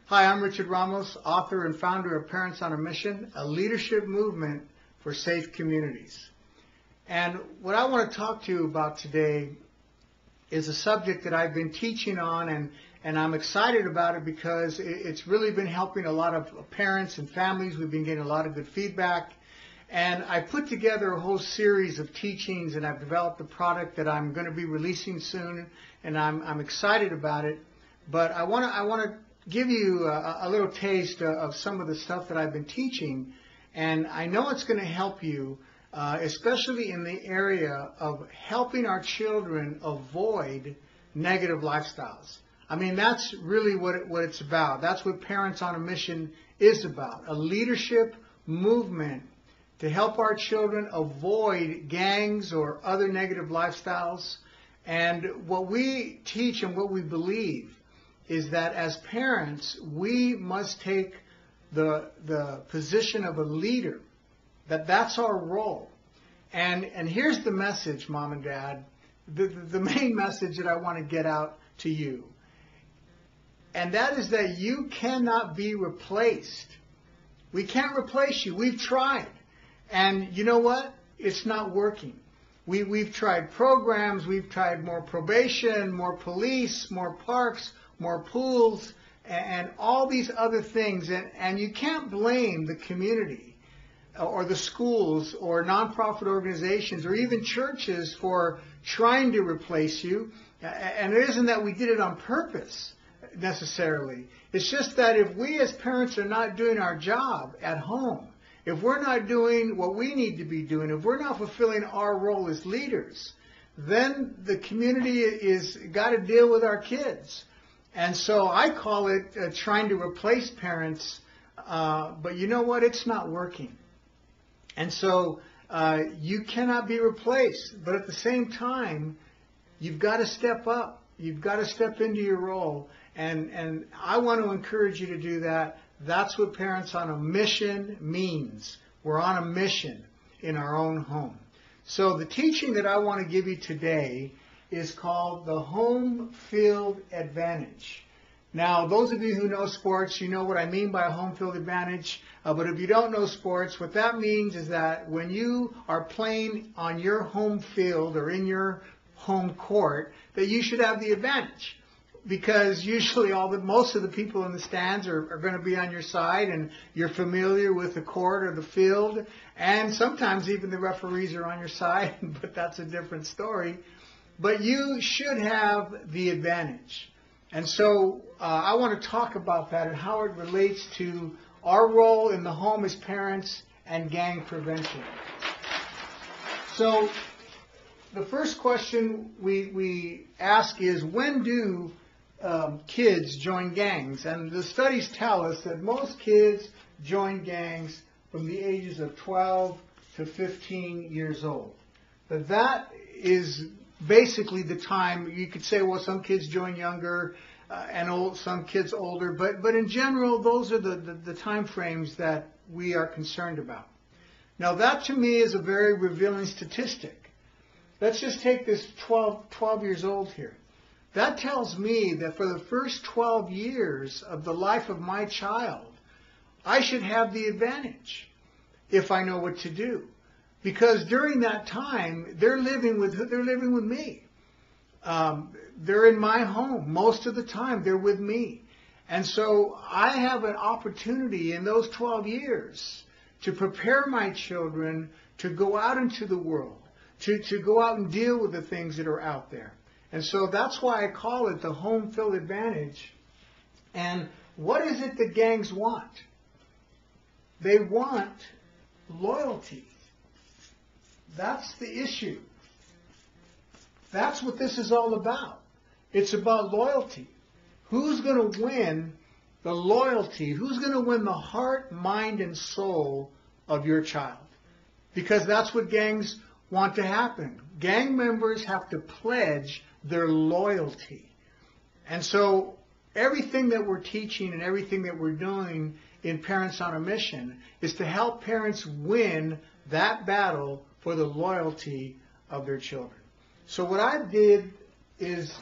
Hi, I'm Richard Ramos, author and founder of Parents on a Mission, a leadership movement for safe communities. And what I want to talk to you about today is a subject that I've been teaching on, and I'm excited about it because it's really been helping a lot of parents and families. We've been getting a lot of good feedback. And I put together a whole series of teachings, and I've developed a product that I'm going to be releasing soon, and I'm excited about it. But I want to give you a little taste of some of the stuff that I've been teaching, and I know it's going to help you, especially in the area of helping our children avoid negative lifestyles. I mean, that's really what it's about. That's what Parents on a Mission is about, a leadership movement to help our children avoid gangs or other negative lifestyles. And what we teach and what we believe is that as parents, we must take the position of a leader, that's our role. And here's the message, Mom and Dad, the main message that I want to get out to you. And that is that you cannot be replaced. We can't replace you. We've tried. And you know what? It's not working. We've tried programs, we've tried more probation, more police, more parks, more pools, and all these other things. And you can't blame the community or the schools or nonprofit organizations or even churches for trying to replace you. And it isn't that we did it on purpose necessarily. It's just that if we as parents are not doing our job at home, if we're not doing what we need to be doing, if we're not fulfilling our role as leaders, then the community is got to deal with our kids. And so I call it trying to replace parents, but you know what? It's not working. And so you cannot be replaced. But at the same time, you've got to step up. You've got to step into your role. And I want to encourage you to do that. That's what Parents on a Mission means. We're on a mission in our own home. So the teaching that I want to give you today is called the home field advantage. Now, those of you who know sports, you know what I mean by a home field advantage. But if you don't know sports, what that means is that when you are playing on your home field or in your home court, that you should have the advantage. Because usually most of the people in the stands are going to be on your side, and you're familiar with the court or the field, and sometimes even the referees are on your side, but that's a different story. But you should have the advantage. And so I want to talk about that and how it relates to our role in the home as parents and gang prevention. So the first question we ask is, when do kids join gangs? And the studies tell us that most kids join gangs from the ages of 12 to 15 years old. But that is basically the time. You could say, well, some kids join younger and some kids older, but in general, those are the time frames that we are concerned about. Now, that to me is a very revealing statistic. Let's just take this 12 years old here. That tells me that for the first 12 years of the life of my child, I should have the advantage if I know what to do. Because during that time, they're living with me. They're in my home. Most of the time, they're with me. And so I have an opportunity in those 12 years to prepare my children to go out into the world, to go out and deal with the things that are out there. And so that's why I call it the home field advantage. And what is it that gangs want? They want loyalty. That's the issue. That's what this is all about. It's about loyalty. Who's going to win the loyalty? Who's going to win the heart, mind, and soul of your child? Because that's what gangs want to happen. Gang members have to pledge their loyalty. And so everything that we're teaching and everything that we're doing in Parents on a Mission is to help parents win that battle for the loyalty of their children. So what I did is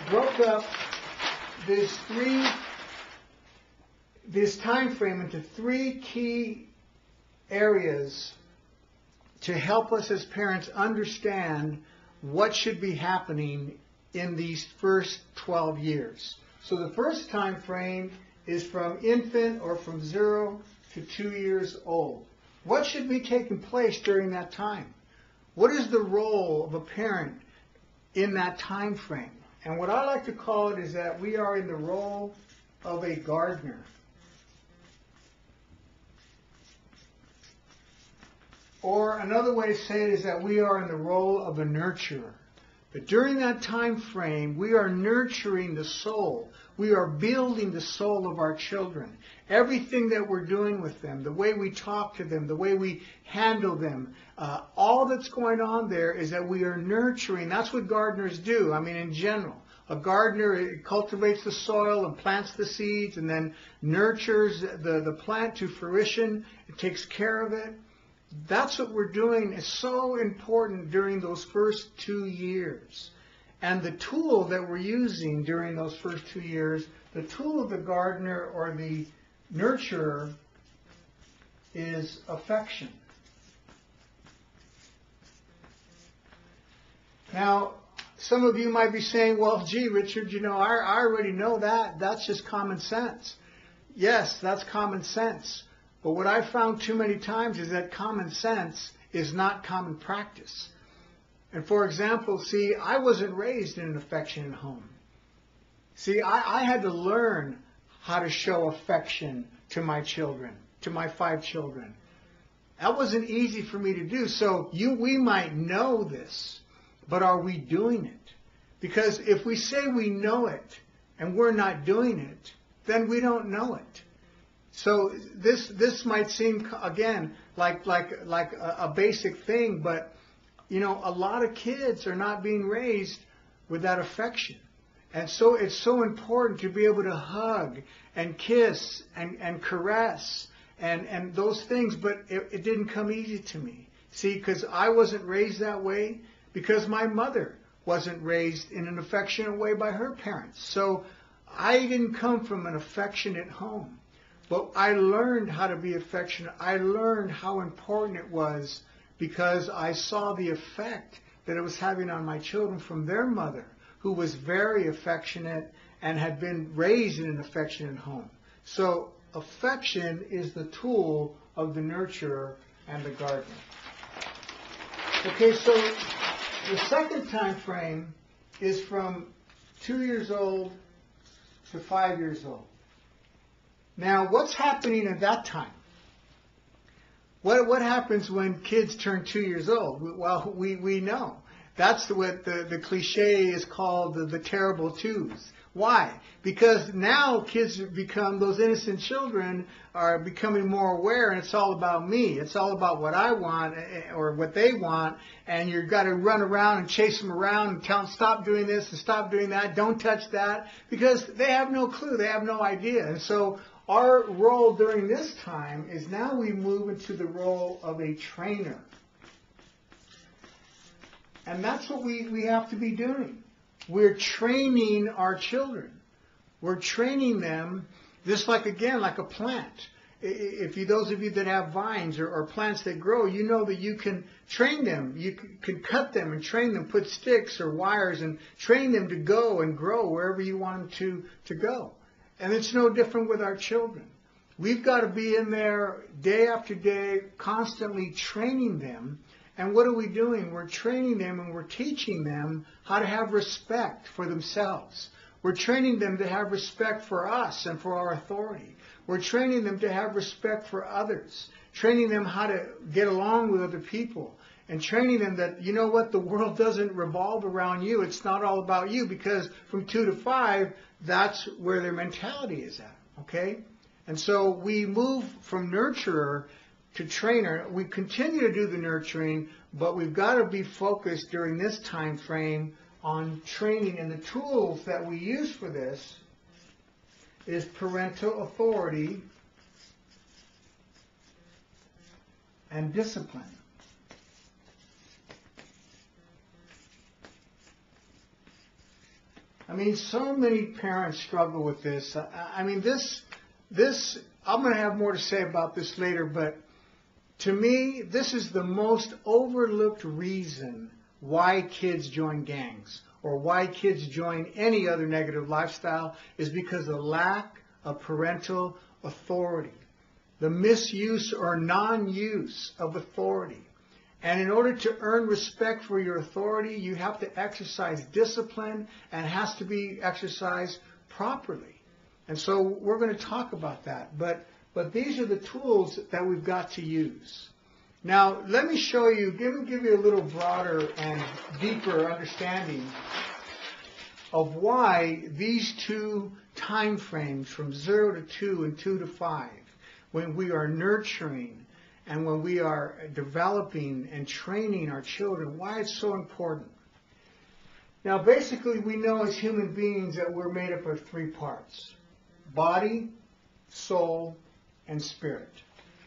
broke up these three this time frame into three key areas to help us as parents understand what should be happening in these first 12 years. So the first time frame is from infant or from 0 to 2 years old. What should be taking place during that time? What is the role of a parent in that time frame? And what I like to call it is that we are in the role of a gardener. Or another way to say it is that we are in the role of a nurturer. But during that time frame, we are nurturing the soul. We are building the soul of our children. Everything that we're doing with them, the way we talk to them, the way we handle them, all that's going on there is that we are nurturing. That's what gardeners do, I mean, in general. A gardener cultivates the soil and plants the seeds and then nurtures the plant to fruition. It takes care of it. That's what we're doing. Is so important during those first 2 years. And the tool that we're using during those first 2 years, the tool of the gardener or the nurturer is affection. Now, some of you might be saying, well, gee, Richard, I already know that. That's just common sense. Yes, that's common sense. But what I've found too many times is that common sense is not common practice. And for example, see, I wasn't raised in an affectionate home. See, I had to learn how to show affection to my children, to my 5 children. That wasn't easy for me to do. So we might know this, but are we doing it? Because if we say we know it and we're not doing it, then we don't know it. So this might seem, again, like a basic thing, but a lot of kids are not being raised with that affection. And so it's so important to be able to hug and kiss and caress and those things, but it didn't come easy to me. See, because I wasn't raised that way, because my mother wasn't raised in an affectionate way by her parents. So I didn't come from an affectionate home. But I learned how to be affectionate. I learned how important it was because I saw the effect that it was having on my children from their mother, who was very affectionate and had been raised in an affectionate home. So affection is the tool of the nurturer and the gardener. Okay, so the second time frame is from 2 years old to 5 years old. Now, what's happening at that time? What happens when kids turn 2 years old? Well, we know. That's what the cliche is called the terrible twos. Why? Because now kids become, those innocent children are becoming more aware, and it's all about me. It's all about what I want or what they want, and you've got to run around and chase them around and tell them stop doing this and stop doing that, don't touch that, because they have no clue, they have no idea. And so our role during this time is now we move into the role of a trainer. And that's what we have to be doing. We're training our children. We're training them just like a plant. Those of you that have vines or plants that grow, you know that you can train them. You can cut them and train them, put sticks or wires and train them to go and grow wherever you want them to go. And it's no different with our children. We've got to be in there day after day, constantly training them. And what are we doing? We're training them and we're teaching them how to have respect for themselves. We're training them to have respect for us and for our authority. We're training them to have respect for others, training them how to get along with other people, and training them that, you know what, the world doesn't revolve around you. It's not all about you, because from 2 to 5, that's where their mentality is at, okay? And so we move from nurturer to trainer. We continue to do the nurturing, but we've got to be focused during this time frame on training. And the tools that we use for this is parental authority and discipline. I mean, so many parents struggle with this. I mean, this I'm going to have more to say about this later, but to me, this is the most overlooked reason why kids join gangs or why kids join any other negative lifestyle is because of lack of parental authority, the misuse or non-use of authority. And in order to earn respect for your authority, you have to exercise discipline, and it has to be exercised properly. And so we're going to talk about that. But these are the tools that we've got to use. Now, let me show you, give you a little broader and deeper understanding of why these two time frames from 0 to 2 and 2 to 5, when we are nurturing and when we are developing and training our children, why it's so important. Now, basically, we know as human beings that we're made up of 3 parts: body, soul, and spirit.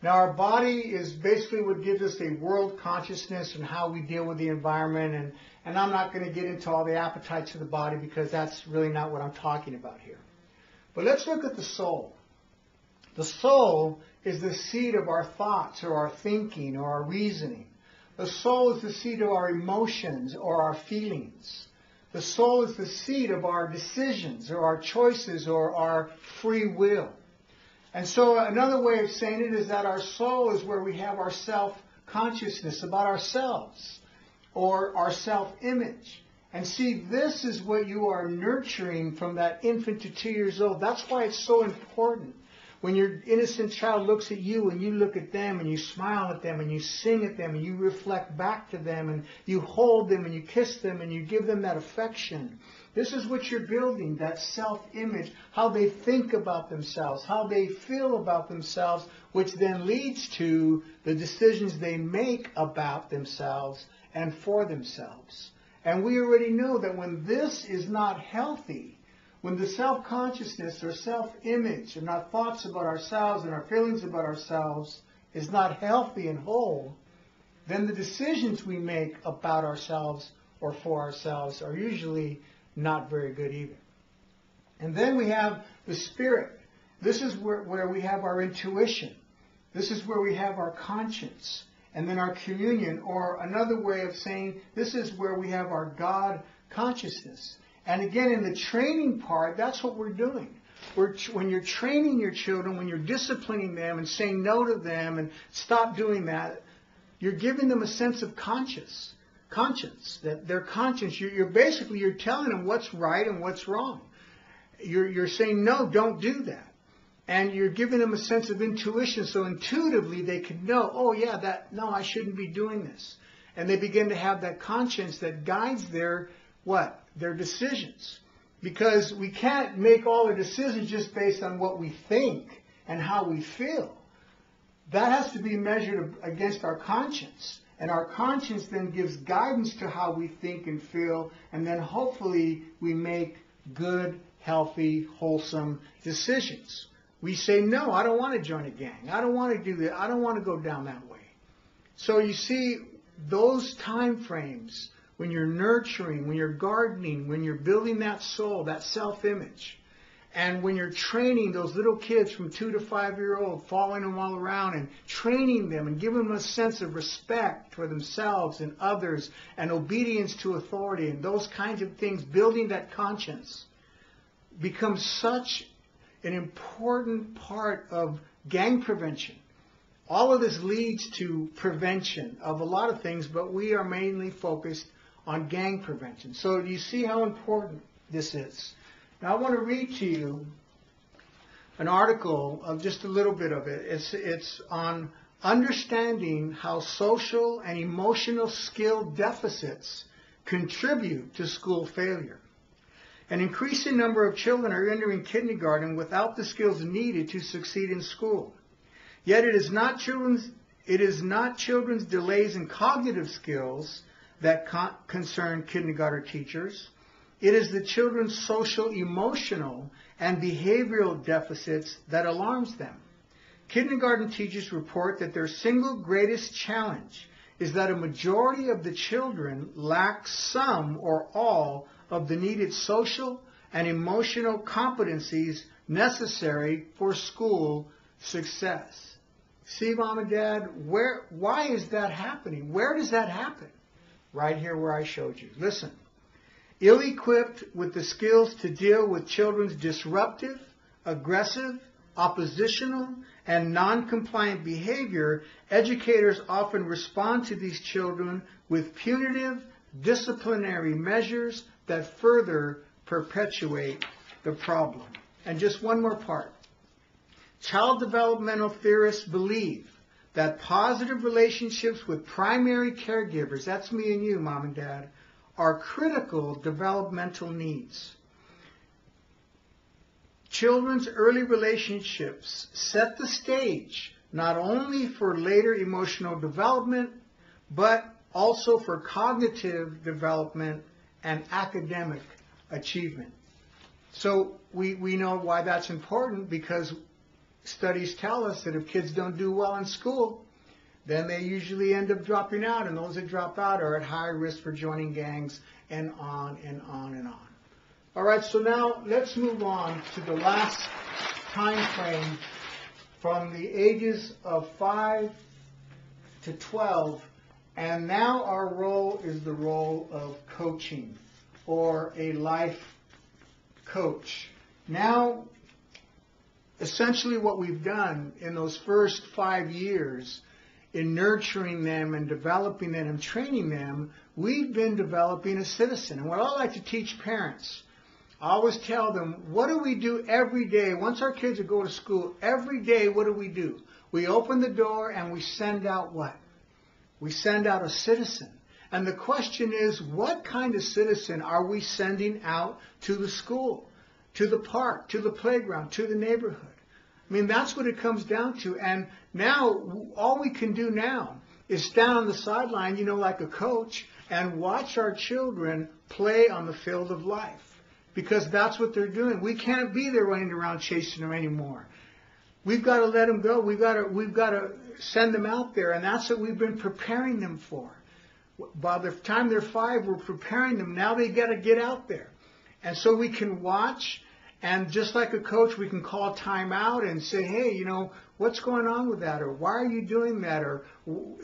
Now, our body is basically what gives us a world consciousness and how we deal with the environment. And I'm not going to get into all the appetites of the body because that's really not what I'm talking about here. But let's look at the soul. The soul is the seat of our thoughts or our thinking or our reasoning. The soul is the seat of our emotions or our feelings. The soul is the seat of our decisions or our choices or our free will. And so another way of saying it is that our soul is where we have our self-consciousness about ourselves or our self-image. And see, this is what you are nurturing from that infant to 2 years old. That's why it's so important. When your innocent child looks at you and you look at them and you smile at them and you sing at them and you reflect back to them and you hold them and you kiss them and you give them that affection. This is what you're building, that self-image, how they think about themselves, how they feel about themselves, which then leads to the decisions they make about themselves and for themselves. And we already know that when this is not healthy, when the self-consciousness or self-image and our thoughts about ourselves and our feelings about ourselves is not healthy and whole, then the decisions we make about ourselves or for ourselves are usually not very good either. And then we have the spirit. This is where we have our intuition. This is where we have our conscience. And then our communion, or another way of saying, this is where we have our God consciousness. And again, in the training part, that's what we're doing. When you're training your children, when you're disciplining them and saying no to them and stop doing that, you're giving them a sense of conscience, that their conscience, you're telling them what's right and what's wrong. You're saying, no, don't do that. And you're giving them a sense of intuition, so intuitively they can know, oh yeah, no, I shouldn't be doing this. And they begin to have that conscience that guides their decisions. Because we can't make all the decisions just based on what we think and how we feel. That has to be measured against our conscience. And our conscience then gives guidance to how we think and feel, and then hopefully we make good, healthy, wholesome decisions. We say, no, I don't want to join a gang. I don't want to do that. I don't want to go down that way. So you see, those time frames, when you're nurturing, when you're gardening, when you're building that soul, that self-image, and when you're training those little kids from 2 to 5 year old, following them all around and training them and giving them a sense of respect for themselves and others and obedience to authority and those kinds of things, building that conscience becomes such an important part of gang prevention. All of this leads to prevention of a lot of things, but we are mainly focused on gang prevention. So do you see how important this is? Now I want to read to you an article of just a little bit of it. It's on understanding how social and emotional skill deficits contribute to school failure. An increasing number of children are entering kindergarten without the skills needed to succeed in school. Yet it is not children's delays in cognitive skills that concern kindergarten teachers. It is the children's social, emotional, and behavioral deficits that alarms them. Kindergarten teachers report that their single greatest challenge is that a majority of the children lack some or all of the needed social and emotional competencies necessary for school success. See, Mom and Dad, why is that happening? Where does that happen? Right here where I showed you. Listen. Ill-equipped with the skills to deal with children's disruptive, aggressive, oppositional, and non-compliant behavior, educators often respond to these children with punitive, disciplinary measures that further perpetuate the problem. And just one more part. Child developmental theorists believe that positive relationships with primary caregivers, that's me and you, Mom and Dad, are critical developmental needs. Children's early relationships set the stage not only for later emotional development, but also for cognitive development and academic achievement. So we know why that's important, because studies tell us that if kids don't do well in school, then they usually end up dropping out, and those that drop out are at high risk for joining gangs, and on and on and on. All right, so now let's move on to the last time frame from the ages of 5 to 12, and now our role is the role of coaching, or a life coach. Now, essentially what we've done in those first 5 years in nurturing them and developing them and training them, we've been developing a citizen. And what I like to teach parents, I always tell them, what do we do every day? Once our kids go to school, every day, what do? We open the door and we send out what? We send out a citizen. And the question is, what kind of citizen are we sending out to the school, to the park, to the playground, to the neighborhood? I mean, that's what it comes down to. And now, all we can do now is stand on the sideline, like a coach, and watch our children play on the field of life. Because that's what they're doing. We can't be there running around chasing them anymore. We've got to let them go. We've got to send them out there, and that's what we've been preparing them for. By the time they're 5, we're preparing them. Now they got to get out there. And so we can watch, and just like a coach, we can call time out and say, hey, what's going on with that? Or why are you doing that? Or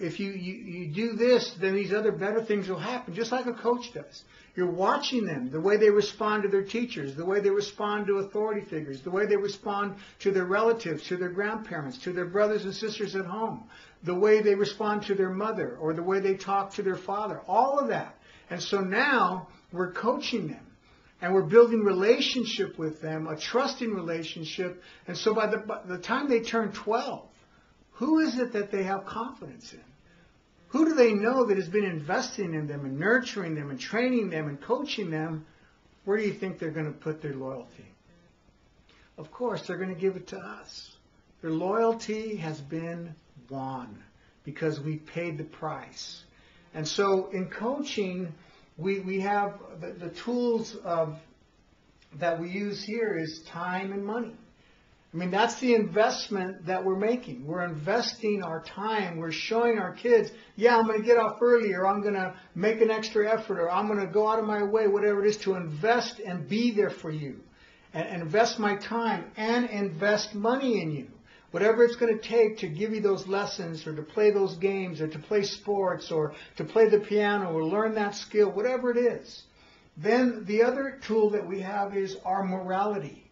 if you do this, then these other better things will happen, just like a coach does. You're watching them, the way they respond to their teachers, the way they respond to authority figures, the way they respond to their relatives, to their grandparents, to their brothers and sisters at home, the way they respond to their mother, or the way they talk to their father, all of that. And so now we're coaching them, and we're building relationship with them, a trusting relationship. And so by the time they turn 12, who is it that they have confidence in? Who do they know that has been investing in them and nurturing them and training them and coaching them? Where do you think they're going to put their loyalty? Of course, they're going to give it to us. Their loyalty has been won because we paid the price. And so in coaching, we have the tools that we use here is time and money. I mean, that's the investment that we're making. We're investing our time. We're showing our kids, yeah, I'm going to get off early, or I'm going to make an extra effort, or I'm going to go out of my way, whatever it is, to invest and be there for you. And invest my time and invest money in you. Whatever it's going to take to give you those lessons, or to play those games, or to play sports, or to play the piano, or learn that skill, whatever it is. Then the other tool that we have is our morality.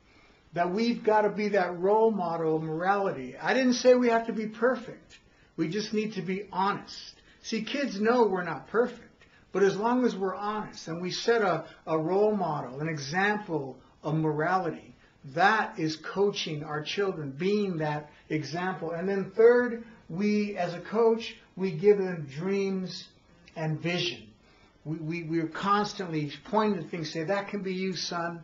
That we've got to be that role model of morality. I didn't say we have to be perfect. We just need to be honest. See, kids know we're not perfect. But as long as we're honest and we set a role model, an example of morality, that is coaching our children, being that example. And then third, we, as a coach, we give them dreams and vision. We're constantly pointing to things, say, that can be you, son.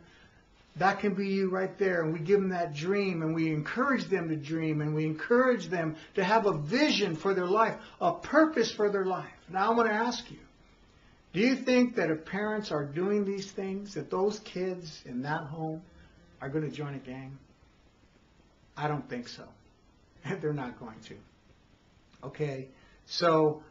That can be you right there. And we give them that dream, and we encourage them to dream, and we encourage them to have a vision for their life, a purpose for their life. Now I want to ask you, do you think that if parents are doing these things, that those kids in that home are going to join a gang? I don't think so. They're not going to. Okay, so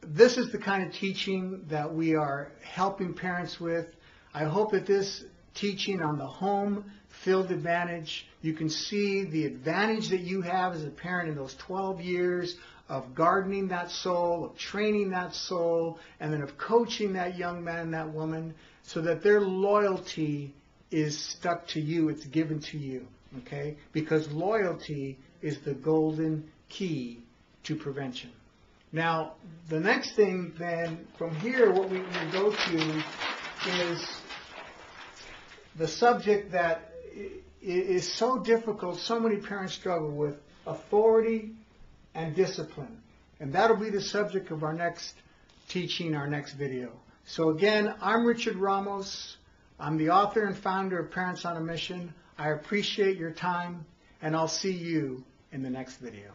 this is the kind of teaching that we are helping parents with. I hope that this teaching on the home field advantage. You can see the advantage that you have as a parent in those 12 years of gardening that soul, of training that soul, and then of coaching that young man, that woman, so that their loyalty is stuck to you, it's given to you, okay? Because loyalty is the golden key to prevention. Now, the next thing then, from here, what we go to is the subject that is so difficult, so many parents struggle with, authority and discipline. And that'll be the subject of our next teaching, our next video. So again, I'm Richard Ramos. I'm the author and founder of Parents on a Mission. I appreciate your time, and I'll see you in the next video.